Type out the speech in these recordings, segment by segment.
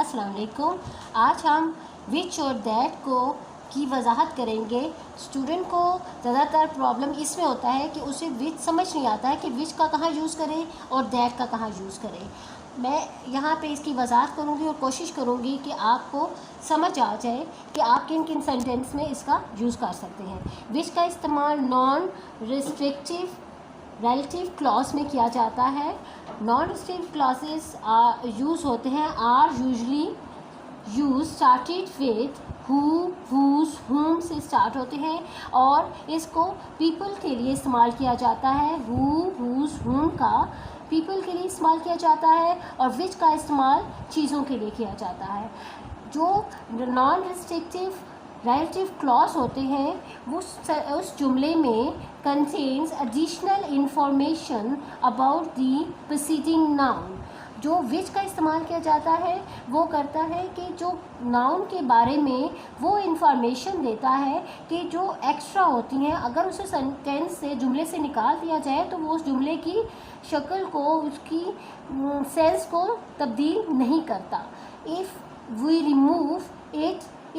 अस्सलाम वालेकुम। आज हम विच और दैट को की वजाहत करेंगे। स्टूडेंट को ज़्यादातर प्रॉब्लम इसमें होता है कि उसे विच समझ नहीं आता है कि विच का कहाँ यूज़ करें और दैट का कहाँ यूज़ करें। मैं यहाँ पे इसकी वजाहत करूँगी और कोशिश करूँगी कि आपको समझ आ जाए कि आप किन किन सेंटेंस में इसका यूज़ कर सकते हैं। विच का इस्तेमाल नॉन रिस्ट्रिक्टिव रिलेटिव क्लॉज में किया जाता है। नॉन रिस्ट्रिक्टिव क्लॉजेस यूज़ होते हैं are usually use started with who, whose, whom से स्टार्ट होते हैं और इसको पीपल के लिए इस्तेमाल किया जाता है। हु, हुज, हुम का पीपल के लिए इस्तेमाल किया जाता है और विच का इस्तेमाल चीज़ों के लिए किया जाता है। जो नॉन रिस्ट्रिक्टिव रिलेटिव क्लॉज होते हैं वो उस जुमले में contains additional information about the preceding noun. जो विच का इस्तेमाल किया जाता है वो करता है कि जो नाउन के बारे में वो इंफॉर्मेशन देता है कि जो एक्स्ट्रा होती हैं अगर उसे सेंटेंस से जुमले से निकाल दिया जाए तो वो उस जुमले की शक्ल को उसकी सेंस को तब्दील नहीं करता। If we remove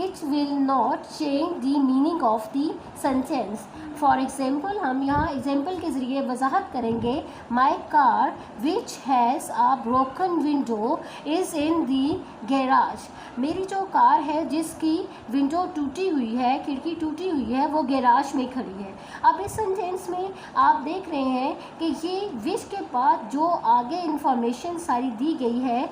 it will not change the meaning of the sentence. For example, हम यहाँ एग्जाम्पल के ज़रिए वजाहत करेंगे। My car which has a broken window is in the garage. मेरी जो कार है जिसकी विंडो टूटी हुई है, खिड़की टूटी हुई है, वो गैराज में खड़ी है। अब इस सेंटेंस में आप देख रहे हैं कि ये विच के बाद जो आगे इंफॉर्मेशन सारी दी गई है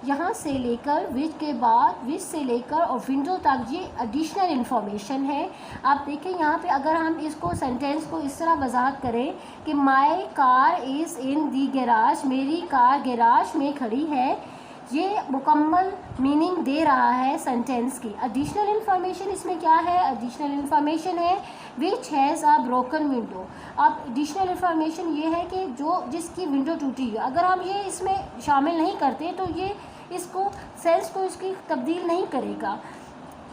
यहाँ से लेकर विच के बाद विच से लेकर और विंडो तक ये एडिशनल इन्फॉर्मेशन है। आप देखें यहाँ पे अगर हम इसको सेंटेंस को इस तरह वजाहत करें कि my car is in the garage, मेरी कार गैराज में खड़ी है, ये मुकम्मल मीनिंग दे रहा है सेंटेंस की। एडिशनल इन्फॉर्मेशन इसमें क्या है? एडिशनल इन्फॉर्मेशन है which has a broken window. अब एडिशनल इन्फॉर्मेशन ये है कि जो जिसकी विंडो टूटी है, अगर हम ये इसमें शामिल नहीं करते तो ये इसको सेंस को इसकी तब्दील नहीं करेगा।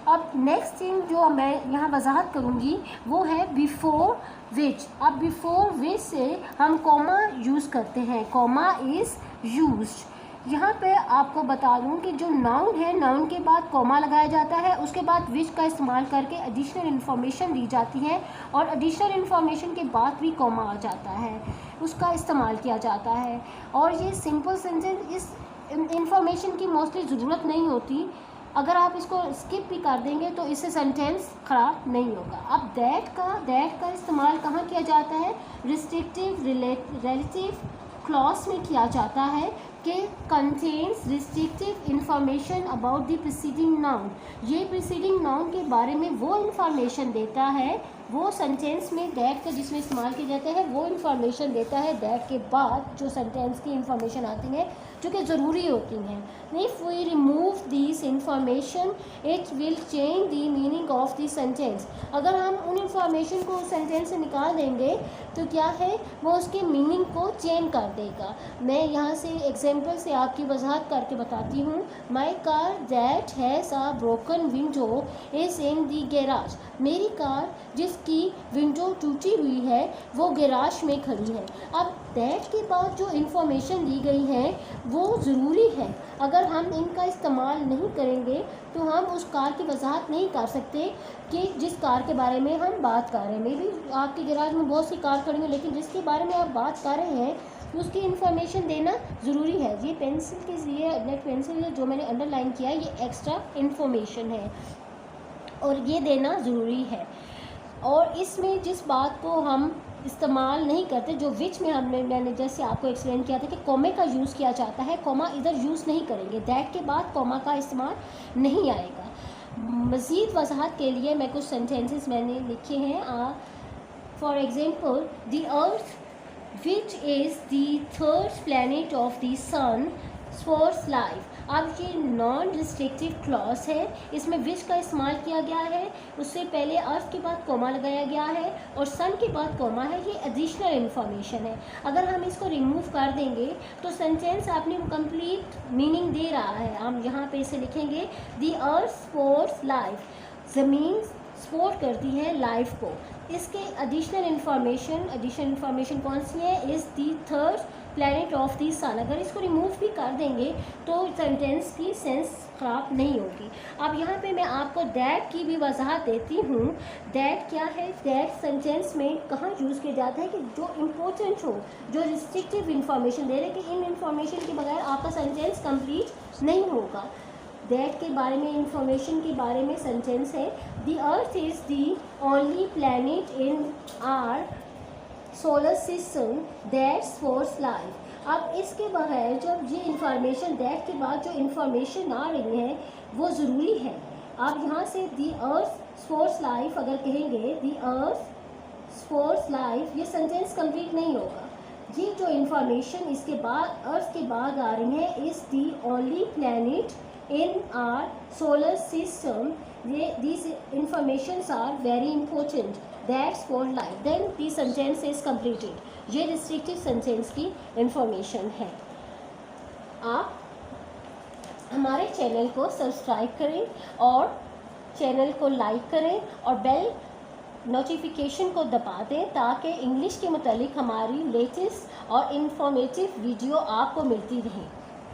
अब नेक्स्ट थिंग जो मैं यहाँ वजाहत करूँगी वो है बिफोर विच। अब बिफोर विच से हम कॉमा यूज़ करते हैं, कॉमा इज़ यूज्ड। यहाँ पे आपको बता दूँ कि जो नाउन है, नाउन के बाद कॉमा लगाया जाता है, उसके बाद विच का इस्तेमाल करके एडिशनल इन्फॉर्मेशन दी जाती है और एडिशनल इन्फॉर्मेशन के बाद भी कॉमा आ जाता है, उसका इस्तेमाल किया जाता है। और ये सिंपल सेंटेंस इस इन्फॉर्मेशन की मोस्टली ज़रूरत नहीं होती, अगर आप इसको स्किप भी कर देंगे तो इससे सेंटेंस ख़राब नहीं होगा। अब दैट का इस्तेमाल कहाँ किया जाता है? रिस्ट्रिक्टिव रिलेटिव क्लॉज में किया जाता है कि contains restrictive information about the preceding noun. ये प्रीसीडिंग नाउन के बारे में वो इंफॉर्मेशन देता है, वो सेंटेंस में दैट का जिसमें इस्तेमाल किया जाता है वो इंफॉर्मेशन देता है दैट के बाद जो सेंटेंस की इंफॉर्मेशन आती है जो कि ज़रूरी होती हैं। If we remove this information it will change the meaning of the sentence. अगर हम उन इंफॉर्मेशन को सेंटेंस से निकाल देंगे तो क्या है, वो उसके मीनिंग को चेंज कर देगा। मैं यहाँ से एग्जाम्पल से आपकी वजाहत करके बताती हूँ। My car that has a broken window is in the garage. मेरी कार जिसकी विंडो टूटी हुई है वो गैराज में खड़ी है। अब दैट के बाद जो इंफॉर्मेशन दी गई है वो ज़रूरी है। अगर हम इनका इस्तेमाल नहीं करेंगे तो हम उस कार की वजाहत नहीं कर सकते कि जिस कार के बारे में हम बात कर रहे हैं। मे बी आपके गैराज में बहुत सी कार खड़ी हैं लेकिन जिसके बारे में आप बात कर रहे हैं उसकी इन्फॉर्मेशन देना ज़रूरी है। ये पेंसिल के ज़रिए ब्लैक पेंसिल जो मैंने अंडरलाइन किया है ये एक्स्ट्रा इन्फॉर्मेशन है और ये देना ज़रूरी है। और इसमें जिस बात को हम इस्तेमाल नहीं करते, जो विच में मैंने जैसे आपको एक्सप्लेन किया था कि कॉमे का यूज़ किया जाता है, कॉमा इधर यूज़ नहीं करेंगे, दैट के बाद कॉमा का इस्तेमाल नहीं आएगा। मज़ीद वजाहत के लिए मैं कुछ सेंटेंसेस मैंने लिखे हैं। For example, the earth which is the third planet of the sun sports life. अब ये नॉन रिस्ट्रिक्टिव क्लॉज है, इसमें विच का इस्तेमाल किया गया है, उससे पहले अर्थ के बाद कॉमा लगाया गया है और सन के बाद कॉमा है, ये एडिशनल इन्फॉर्मेशन है। अगर हम इसको रिमूव कर देंगे तो सेंटेंस आपने कंप्लीट मीनिंग दे रहा है। हम यहाँ पे इसे लिखेंगे द अर्थ स्पोर्ट्स लाइफ, ज़मीन सपोर्ट करती है लाइफ को। इसके एडिशनल इन्फॉर्मेशन कौन सी है? Is the third planet of the sun, अगर इसको रिमूव भी कर देंगे तो सेंटेंस की सेंस ख़राब नहीं होगी। अब यहाँ पे मैं आपको दैट की भी वजाहत देती हूँ। दैट क्या है, दैट सेंटेंस में कहाँ यूज़ किया जाता है कि जो इम्पोर्टेंट हो, जो रिस्ट्रिक्टिव इंफॉर्मेशन दे रहे कि इन इंफॉर्मेशन के बगैर आपका सेंटेंस कंप्लीट नहीं होगा। दैट के बारे में, इंफॉर्मेशन के बारे में सेंटेंस है, the earth is the only planet in our solar system that supports life. अब इसके बगैर जब ये इंफॉर्मेशन, दैट के बाद जो इंफॉर्मेशन आ रही है वो ज़रूरी है। आप यहाँ से दी अर्थ सपोर्ट्स लाइफ अगर कहेंगे, दी अर्थ सपोर्ट्स लाइफ, ये सेंटेंस कंप्लीट नहीं होगा। ये जो इंफॉर्मेशन इसके बाद, अर्थ के बाद आ रही है, is the only planet in our solar system, ये these informations are very important that's for life, then the sentence is completed। ये restrictive sentence की information है। आप हमारे चैनल को सब्सक्राइब करें और चैनल को लाइक करें और बेल नोटिफिकेशन को दबा दें ताकि इंग्लिश के मुतालिक हमारी लेटेस्ट और इंफॉर्मेटिव वीडियो आपको मिलती रहे।